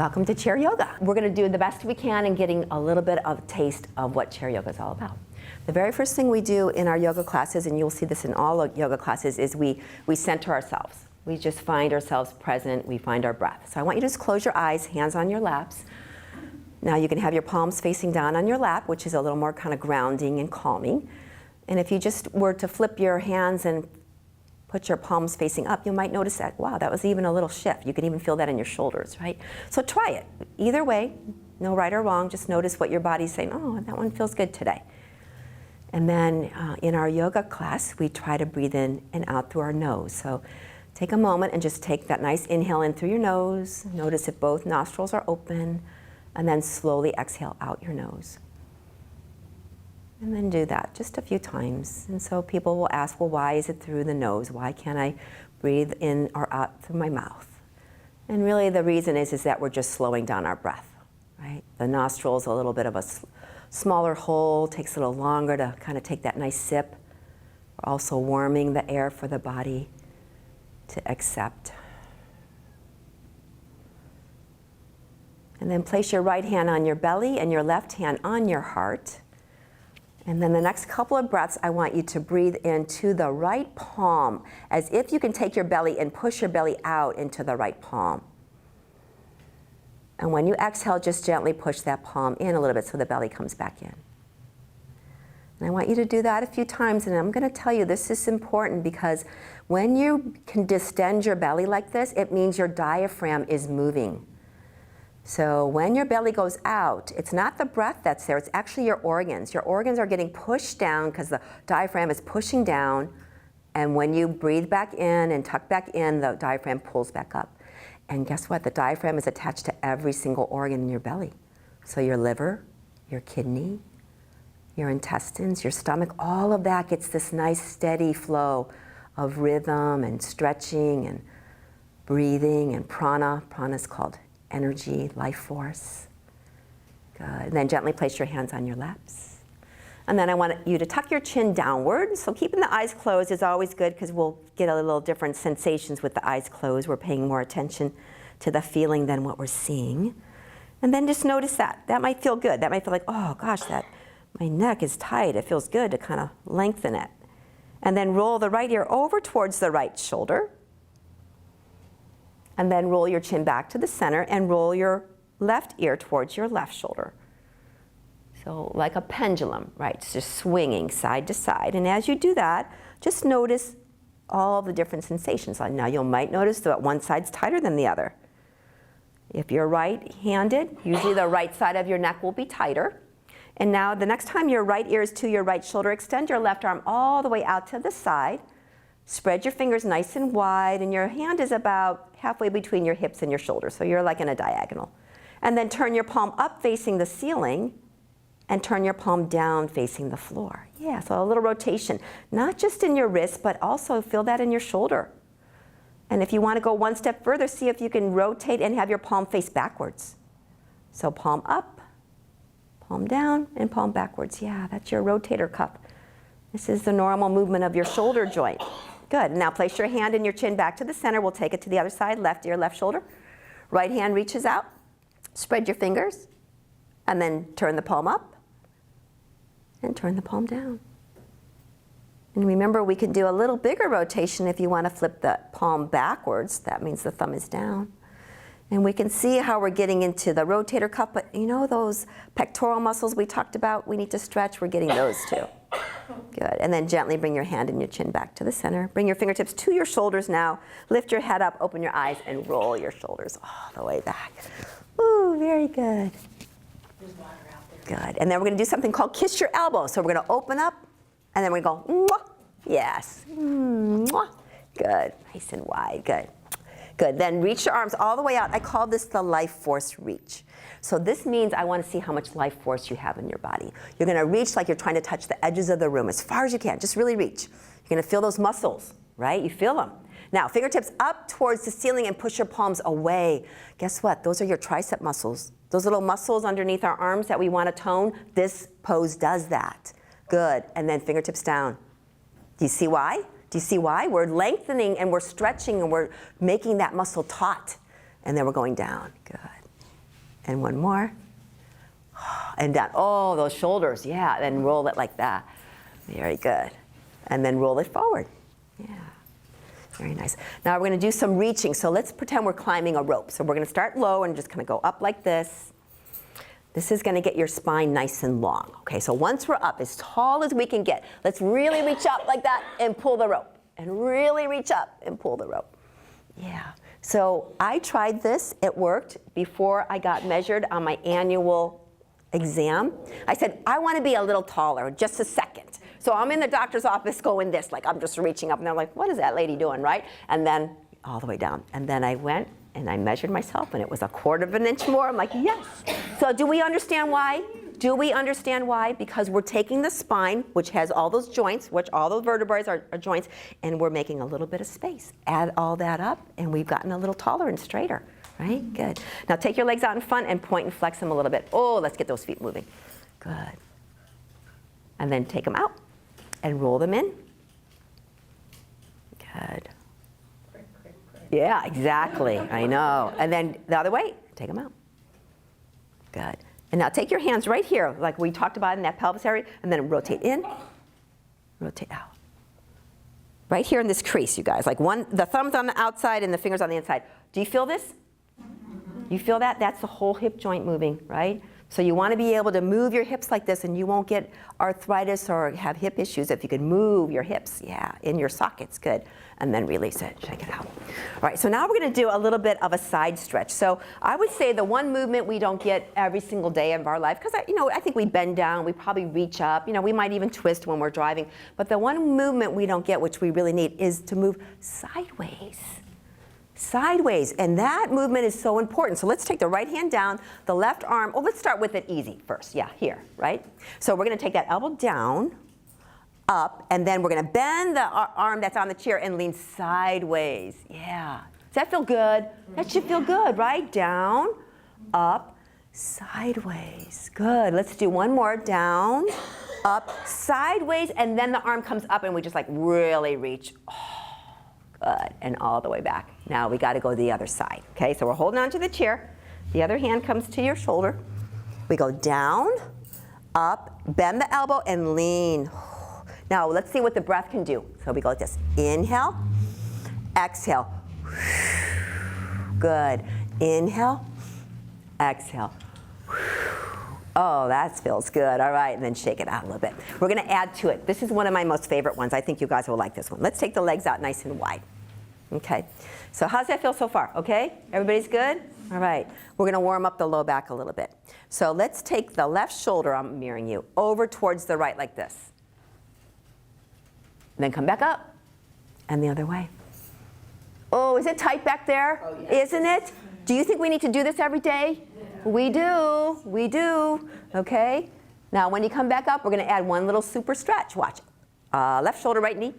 Welcome to chair yoga. We're going to do the best we can in getting a little bit of a taste of what chair yoga is all about. The very first thing we do in our yoga classes, and you'll see this in all yoga classes, is we center ourselves. We just find ourselves present, we find our breath. So I want you to just close your eyes, hands on your laps. Now you can have your palms facing down on your lap, which is a little more kind of grounding and calming. And if you just were to flip your hands and put your palms facing up, you might notice that, wow, that was even a little shift. You can even feel that in your shoulders, right? So try it. Either way, no right or wrong, just notice what your body's saying, oh, that one feels good today. And then in our yoga class, we try to breathe in and out through our nose. So take a moment and just take that nice inhale in through your nose. Notice if both nostrils are open, and then slowly exhale out your nose. And then do that just a few times. And so people will ask, well, why is it through the nose? Why can't I breathe in or out through my mouth? And really the reason is that we're just slowing down our breath, right? The nostrils a little bit of a smaller hole, takes a little longer to kind of take that nice sip. We're also warming the air for the body to accept. And then place your right hand on your belly and your left hand on your heart. And then the next couple of breaths, I want you to breathe into the right palm, as if you can take your belly and push your belly out into the right palm. And when you exhale, just gently push that palm in a little bit so the belly comes back in. And I want you to do that a few times, and I'm going to tell you this is important because when you can distend your belly like this, it means your diaphragm is moving. So when your belly goes out, it's not the breath that's there, it's actually your organs. Your organs are getting pushed down because the diaphragm is pushing down, and when you breathe back in and tuck back in, the diaphragm pulls back up. And guess what? The diaphragm is attached to every single organ in your belly. So your liver, your kidney, your intestines, your stomach, all of that gets this nice steady flow of rhythm and stretching and breathing and prana. Prana is called energy, life force. Good. And then gently place your hands on your laps. And then I want you to tuck your chin downward. So keeping the eyes closed is always good because we'll get a little different sensations with the eyes closed. We're paying more attention to the feeling than what we're seeing. And then just notice that. That might feel good. That might feel like, oh gosh, my neck is tight. It feels good to kind of lengthen it. And then roll the right ear over towards the right shoulder. And then roll your chin back to the center and roll your left ear towards your left shoulder. So like a pendulum, right? It's just swinging side to side. And as you do that, just notice all the different sensations. Now you might notice that one side's tighter than the other. If you're right-handed, usually the right side of your neck will be tighter. And now the next time your right ear is to your right shoulder, extend your left arm all the way out to the side. Spread your fingers nice and wide, and your hand is about halfway between your hips and your shoulders, so you're like in a diagonal. And then turn your palm up facing the ceiling, and turn your palm down facing the floor. Yeah, so a little rotation, not just in your wrist, but also feel that in your shoulder. And if you want to go one step further, see if you can rotate and have your palm face backwards. So palm up, palm down, and palm backwards. Yeah, that's your rotator cuff. This is the normal movement of your shoulder joint. Good. Now place your hand and your chin back to the center. We'll take it to the other side, left ear, left shoulder. Right hand reaches out. Spread your fingers. And then turn the palm up. And turn the palm down. And remember, we can do a little bigger rotation if you want to flip the palm backwards. That means the thumb is down. And we can see how we're getting into the rotator cuff. But you know those pectoral muscles we talked about we need to stretch? We're getting those too. Good. And then gently bring your hand and your chin back to the center. Bring your fingertips to your shoulders now. Lift your head up, open your eyes, and roll your shoulders all the way back. Ooh, very good. There's water out there. Good. And then we're going to do something called kiss your elbow. So we're going to open up, and then we're going to go, mwah. Yes. Mwah. Good. Nice and wide. Good. Good. Then reach your arms all the way out. I call this the life force reach. So this means I want to see how much life force you have in your body. You're going to reach like you're trying to touch the edges of the room as far as you can. Just really reach. You're going to feel those muscles, right? You feel them. Now, fingertips up towards the ceiling and push your palms away. Guess what? Those are your tricep muscles. Those little muscles underneath our arms that we want to tone, this pose does that. Good. And then fingertips down. Do you see why? Do you see why? We're lengthening and we're stretching and we're making that muscle taut. And then we're going down. Good. And one more. And down. Oh, those shoulders. Yeah, then roll it like that. Very good. And then roll it forward. Yeah. Very nice. Now we're going to do some reaching. So let's pretend we're climbing a rope. So we're going to start low and just kind of go up like this. This is going to get your spine nice and long. Okay, so once we're up as tall as we can get, let's really reach up like that and pull the rope. And really reach up and pull the rope. Yeah. So I tried this. It worked before I got measured on my annual exam. I said, I want to be a little taller, just a second. So I'm in the doctor's office going this, like I'm just reaching up. And they're like, what is that lady doing, right? And then all the way down. And then I went and I measured myself, and it was 1/4 of an inch more. I'm like, yes. So do we understand why? Do we understand why? Because we're taking the spine, which has all those joints, which all those vertebrae are joints, and we're making a little bit of space. Add all that up, and we've gotten a little taller and straighter, right? Good. Now take your legs out in front and point and flex them a little bit. Oh, let's get those feet moving. Good. And then take them out and roll them in. Good. Yeah, exactly. I know. And then the other way, take them out. Good. And now take your hands right here, like we talked about in that pelvis area, and then rotate in, rotate out. Right here in this crease, you guys. Like the thumb's on the outside and the fingers on the inside. Do you feel this? You feel that? That's the whole hip joint moving, right? So you want to be able to move your hips like this, and you won't get arthritis or have hip issues if you can move your hips, yeah, in your sockets, good. And then release it, shake it out. All right, so now we're going to do a little bit of a side stretch. So I would say the one movement we don't get every single day of our life, because I think we bend down, we probably reach up, we might even twist when we're driving. But the one movement we don't get, which we really need, is to move sideways. Sideways, and that movement is so important. So let's take the right hand down, the left arm, let's start with it easy first. Yeah, here, right? So we're going to take that elbow down, up, and then we're going to bend the arm that's on the chair and lean sideways. Yeah. Does that feel good? That should feel good, right? Down, up, sideways. Good. Let's do one more. Down, up, sideways, and then the arm comes up and we just like really reach. Oh, good. And all the way back. Now we got to go the other side. Okay, so we're holding on to the chair. The other hand comes to your shoulder. We go down, up, bend the elbow, and lean. Now let's see what the breath can do. So we go like this. Inhale, exhale. Good. Inhale, exhale. Oh, that feels good. All right, and then shake it out a little bit. We're going to add to it. This is one of my most favorite ones. I think you guys will like this one. Let's take the legs out nice and wide. Okay. So how's that feel so far? Okay? Everybody's good? All right. We're going to warm up the low back a little bit. So let's take the left shoulder, I'm mirroring you, over towards the right like this. Then come back up, and the other way. Oh, is it tight back there? Oh, yes. Isn't it? Do you think we need to do this every day? Yeah. We do, okay? Now when you come back up, we're going to add one little super stretch. Watch it. Left shoulder, right knee.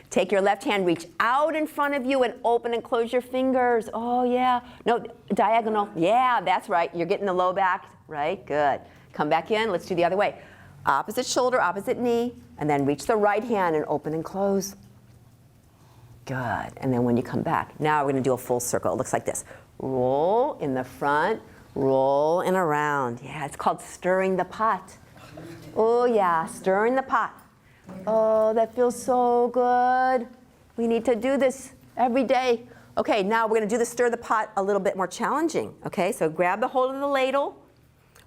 Take your left hand, reach out in front of you and open and close your fingers. Oh yeah, no, diagonal. Yeah, that's right. You're getting the low back, right? Good. Come back in, let's do the other way. Opposite shoulder, opposite knee, and then reach the right hand and open and close. Good. And then when you come back, now we're going to do a full circle. It looks like this. Roll in the front, roll and around. Yeah, it's called stirring the pot. Oh yeah, stirring the pot. Oh, that feels so good. We need to do this every day. Okay, now we're going to do the stir the pot a little bit more challenging. Okay, so grab the hold of the ladle.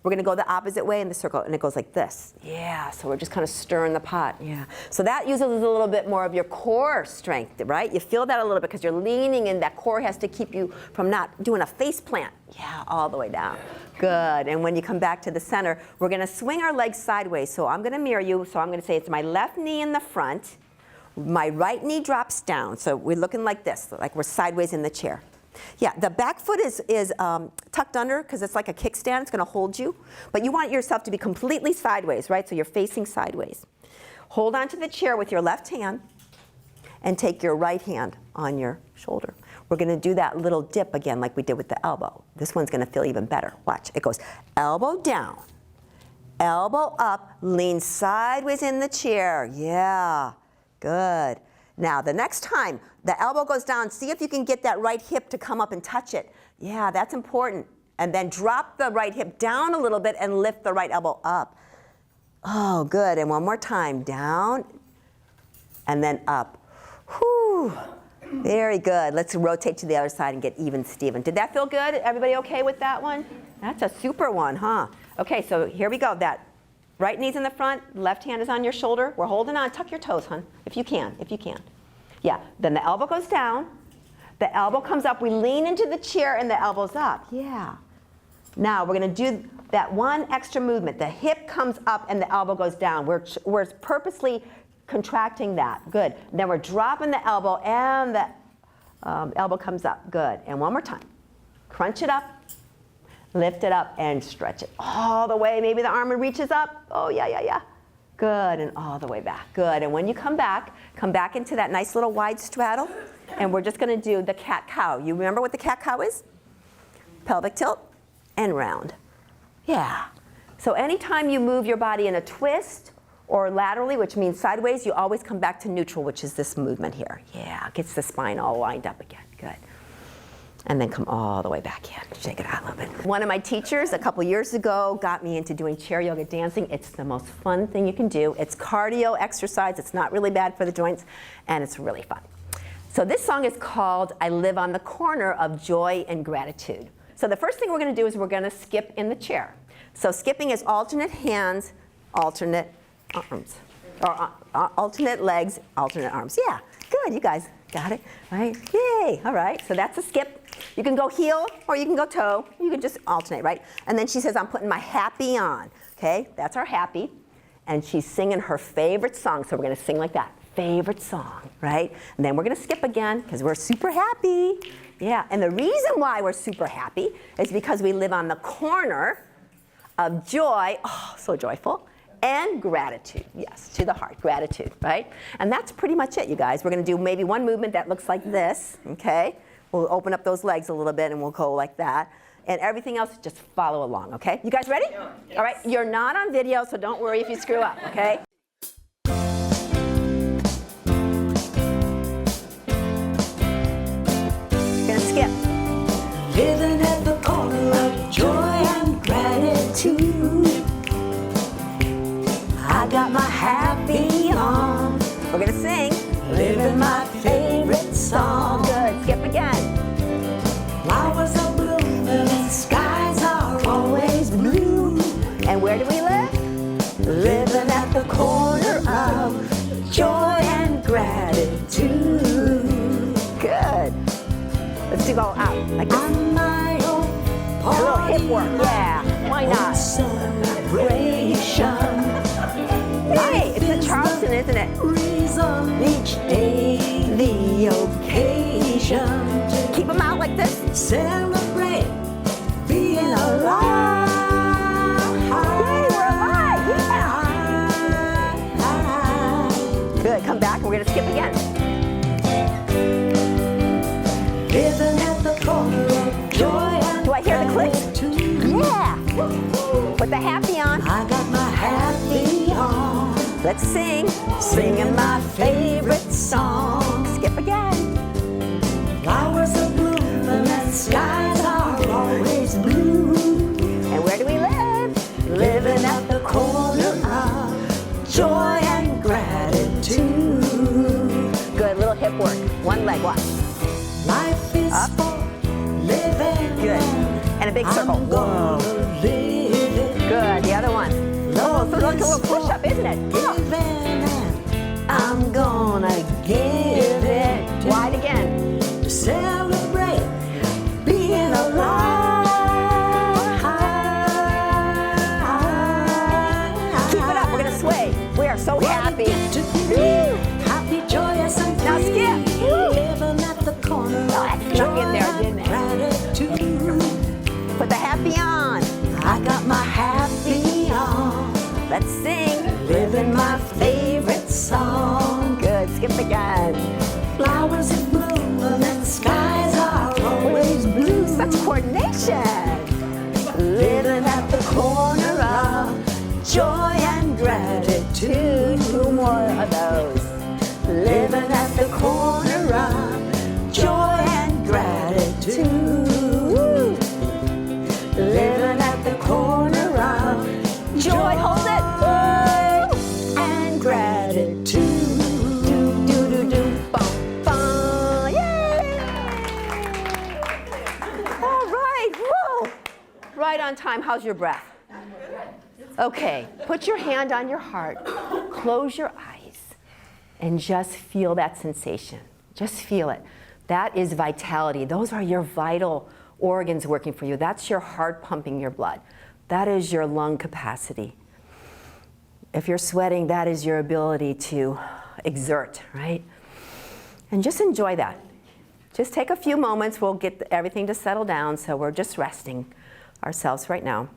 We're going to go the opposite way in the circle, and it goes like this. Yeah, so we're just kind of stirring the pot. Yeah. So that uses a little bit more of your core strength, right? You feel that a little bit because you're leaning in. That core has to keep you from not doing a face plant. Yeah, all the way down. Good. And when you come back to the center, we're going to swing our legs sideways. So I'm going to mirror you. So I'm going to say it's my left knee in the front. My right knee drops down. So we're looking like this, like we're sideways in the chair. Yeah, the back foot is tucked under because it's like a kickstand. It's going to hold you. But you want yourself to be completely sideways, right? So you're facing sideways. Hold on to the chair with your left hand and take your right hand on your shoulder. We're going to do that little dip again like we did with the elbow. This one's going to feel even better. Watch. It goes elbow down, elbow up, lean sideways in the chair. Yeah, good. Now, the next time the elbow goes down, see if you can get that right hip to come up and touch it. Yeah, that's important. And then drop the right hip down a little bit and lift the right elbow up. Oh, good. And one more time. Down and then up. Whew. Very good. Let's rotate to the other side and get even, Steven. Did that feel good? Everybody okay with that one? That's a super one, huh? Okay, so here we go. That right knee's in the front, left hand is on your shoulder. We're holding on. Tuck your toes, hon, if you can, if you can. Yeah, then the elbow goes down. The elbow comes up. We lean into the chair and the elbow's up. Yeah. Now we're going to do that one extra movement. The hip comes up and the elbow goes down. We're purposely contracting that. Good. Then we're dropping the elbow and the elbow comes up. Good. And one more time. Crunch it up, lift it up, and stretch it all the way. Maybe the arm reaches up. Oh, yeah, yeah, yeah. Good. And all the way back. Good. And when you come back into that nice little wide straddle. And we're just going to do the cat-cow. You remember what the cat-cow is? Pelvic tilt and round. Yeah. So anytime you move your body in a twist or laterally, which means sideways, you always come back to neutral, which is this movement here. Yeah, gets the spine all lined up again. Good. And then come all the way back in. Shake it out a little bit. One of my teachers a couple years ago got me into doing chair yoga dancing. It's the most fun thing you can do. It's cardio exercise. It's not really bad for the joints, and it's really fun. So this song is called I Live on the Corner of Joy and Gratitude. So the first thing we're going to do is we're going to skip in the chair. So skipping is alternate hands, alternate arms. Or alternate legs, alternate arms. Yeah, good, you guys got it, right? Yay, all right, so that's a skip. You can go heel or you can go toe. You can just alternate, right? And then she says, I'm putting my happy on. Okay, that's our happy. And she's singing her favorite song, so we're going to sing like that. Favorite song, right? And then we're going to skip again because we're super happy. Yeah, and the reason why we're super happy is because we live on the corner of joy, oh, so joyful, and gratitude. Yes, to the heart, gratitude, right? And that's pretty much it, you guys. We're going to do maybe one movement that looks like this, okay? We'll open up those legs a little bit and we'll go like that. And everything else, just follow along, okay? You guys ready? Yes. All right, you're not on video, so don't worry if you screw up, okay? Skip. Living at the corner of joy and gratitude. I got my happy on. We're gonna sing. Living my favorite song. Good. Skip again. Flowers are blooming and skies are always blue. And where do we live? Living at the corner of joy and gratitude. Good. Let's do go out like this. On my own A little hip work. Yeah. Why not? Celebration. Hey, it's the Charleston, isn't it? Reason each day the occasion. Keep them out like this. Celebrate being alive. Yay, we're alive. Yeah. Good. Come back and we're gonna skip again. Living at the corner of joy and Do I hear the clicks? gratitude. Yeah. Put the happy on. I got my happy on. Let's sing. Singing my favorite song. Skip again. Flowers are blooming and skies are always blue. And where do we live? Living at the corner of joy and gratitude. Good. Little hip work. One leg. Watch. Life is Up. for living. Good. And a big circle. I'm gonna live it. Good. The other one. Oh, so like a little push-up, isn't it? Yeah. Living and I'm gonna give it. Wide again. To celebrate being alive. Keep it up. We're gonna sway. We are so happy. To be happy, joyous, and Now free. skip. Woo. Living at the corner Oh, that of snuck joy in there, and didn't it? gratitude. Put the happy on. I got my happy on. Let's sing. Living my favorite song. Good. Skip again. Flowers are blooming and skies are always blue. Such coordination. Living at the corner of joy and gratitude. Two more of those. Living at the corner of joy and gratitude. right on time. How's your breath? Okay, put your hand on your heart, close your eyes, and just feel that sensation. Just feel it. That is vitality. Those are your vital organs working for you. That's your heart pumping your blood. That is your lung capacity. If you're sweating, that is your ability to exert, right? And just enjoy that. Just take a few moments. We'll get everything to settle down, so we're just resting ourselves right now.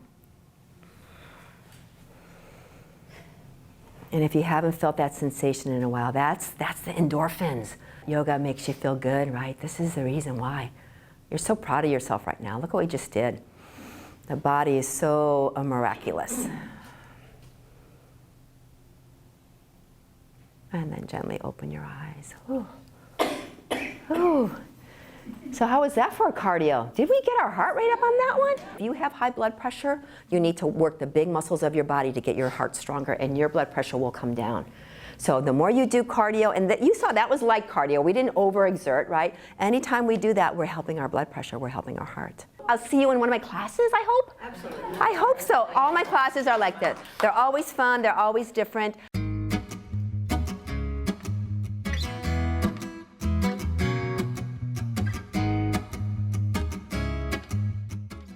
And if you haven't felt that sensation in a while, that's the endorphins. Yoga makes you feel good, right? This is the reason why. You're so proud of yourself right now. Look what we just did. The body is so miraculous. And then gently open your eyes. Ooh. Ooh. So how was that for cardio? Did we get our heart rate up on that one? If you have high blood pressure, you need to work the big muscles of your body to get your heart stronger, and your blood pressure will come down. So the more you do cardio, and you saw that was light cardio. We didn't overexert, right? Anytime we do that, we're helping our blood pressure, we're helping our heart. I'll see you in one of my classes, I hope? Absolutely. I hope so. All my classes are like this. They're always fun, they're always different.